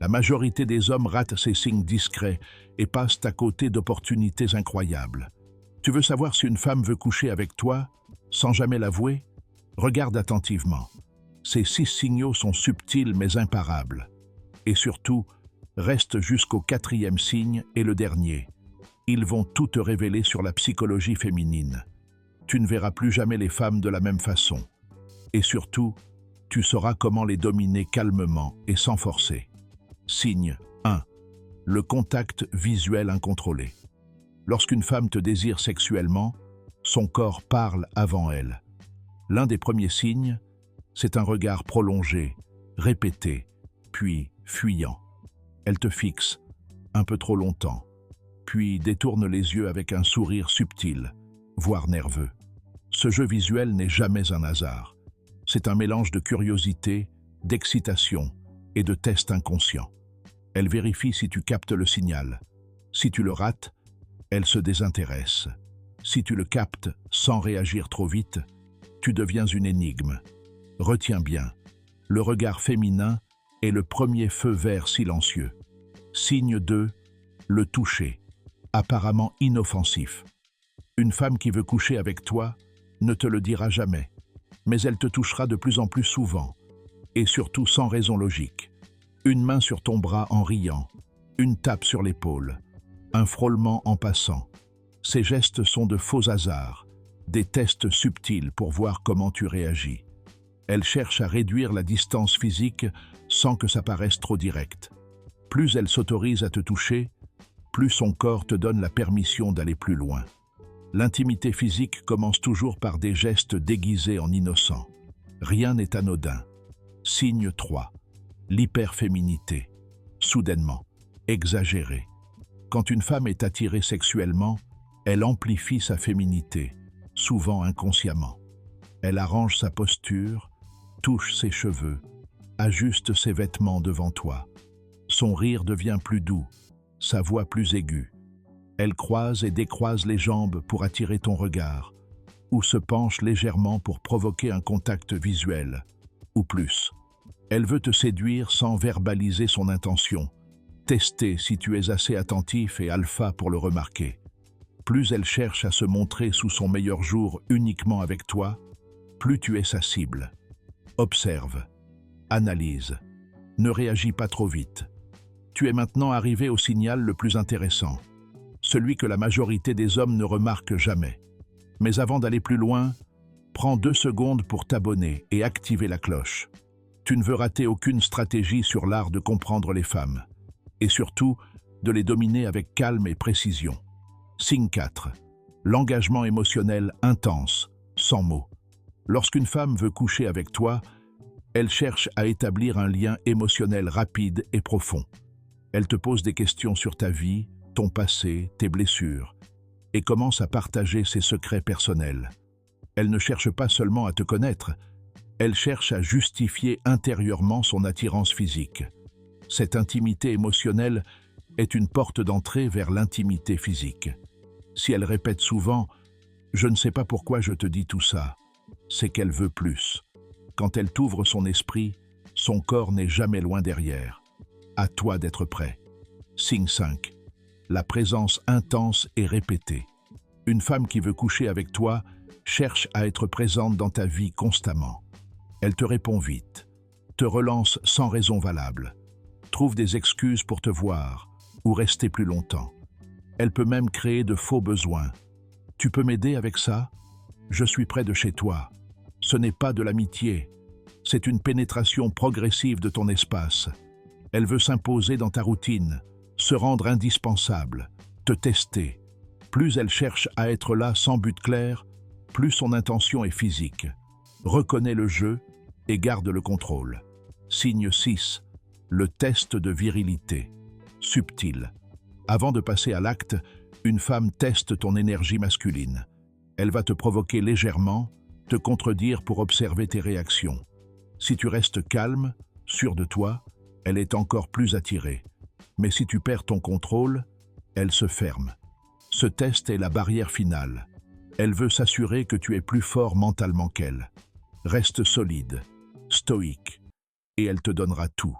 La majorité des hommes ratent ces signes discrets et passent à côté d'opportunités incroyables. Tu veux savoir si une femme veut coucher avec toi, sans jamais l'avouer? Regarde attentivement. Ces 6 signaux sont subtils mais imparables. Et surtout, reste jusqu'au 4e signe et le dernier. Ils vont tout te révéler sur la psychologie féminine. Tu ne verras plus jamais les femmes de la même façon. Et surtout, tu sauras comment les dominer calmement et sans forcer. Signe 1. Le contact visuel incontrôlé. Lorsqu'une femme te désire sexuellement, son corps parle avant elle. L'un des premiers signes, c'est un regard prolongé, répété, puis fuyant. Elle te fixe, un peu trop longtemps, puis détourne les yeux avec un sourire subtil, voire nerveux. Ce jeu visuel n'est jamais un hasard. C'est un mélange de curiosité, d'excitation et de test inconscient. Elle vérifie si tu captes le signal. Si tu le rates, elle se désintéresse. Si tu le captes sans réagir trop vite, tu deviens une énigme. Retiens bien, le regard féminin est le premier feu vert silencieux. Signe 2, le toucher, apparemment inoffensif. Une femme qui veut coucher avec toi ne te le dira jamais, mais elle te touchera de plus en plus souvent, et surtout sans raison logique. Une main sur ton bras en riant, une tape sur l'épaule, un frôlement en passant. Ces gestes sont de faux hasards, des tests subtils pour voir comment tu réagis. Elle cherche à réduire la distance physique sans que ça paraisse trop direct. Plus elle s'autorise à te toucher, plus son corps te donne la permission d'aller plus loin. L'intimité physique commence toujours par des gestes déguisés en innocents. Rien n'est anodin. Signe 3. L'hyperféminité. Soudainement, exagérée. Quand une femme est attirée sexuellement, elle amplifie sa féminité, souvent inconsciemment. Elle arrange sa posture, touche ses cheveux, ajuste ses vêtements devant toi. Son rire devient plus doux, sa voix plus aiguë. Elle croise et décroise les jambes pour attirer ton regard, ou se penche légèrement pour provoquer un contact visuel, ou plus. Elle veut te séduire sans verbaliser son intention, tester si tu es assez attentif et alpha pour le remarquer. Plus elle cherche à se montrer sous son meilleur jour uniquement avec toi, plus tu es sa cible. Observe, analyse, ne réagis pas trop vite. Tu es maintenant arrivé au signal le plus intéressant, celui que la majorité des hommes ne remarquent jamais. Mais avant d'aller plus loin, prends 2 secondes pour t'abonner et activer la cloche. Tu ne veux rater aucune stratégie sur l'art de comprendre les femmes, et surtout de les dominer avec calme et précision. Signe 4. L'engagement émotionnel intense, sans mots. Lorsqu'une femme veut coucher avec toi, elle cherche à établir un lien émotionnel rapide et profond. Elle te pose des questions sur ta vie, ton passé, tes blessures, et commence à partager ses secrets personnels. Elle ne cherche pas seulement à te connaître, elle cherche à justifier intérieurement son attirance physique. Cette intimité émotionnelle est une porte d'entrée vers l'intimité physique. Si elle répète souvent « Je ne sais pas pourquoi je te dis tout ça », c'est qu'elle veut plus. Quand elle t'ouvre son esprit, son corps n'est jamais loin derrière. À toi d'être prêt. Signe 5. La présence intense et répétée. Une femme qui veut coucher avec toi cherche à être présente dans ta vie constamment. Elle te répond vite, te relance sans raison valable, trouve des excuses pour te voir ou rester plus longtemps. Elle peut même créer de faux besoins. Tu peux m'aider avec ça? Je suis près de chez toi. Ce n'est pas de l'amitié, c'est une pénétration progressive de ton espace. Elle veut s'imposer dans ta routine, se rendre indispensable, te tester. Plus elle cherche à être là sans but clair, plus son intention est physique. Reconnais le jeu et garde le contrôle. Signe 6. Le test de virilité. Subtil. Avant de passer à l'acte, une femme teste ton énergie masculine. Elle va te provoquer légèrement, te contredire pour observer tes réactions. Si tu restes calme, sûr de toi, elle est encore plus attirée. Mais si tu perds ton contrôle, elle se ferme. Ce test est la barrière finale. Elle veut s'assurer que tu es plus fort mentalement qu'elle. Reste solide, stoïque, et elle te donnera tout.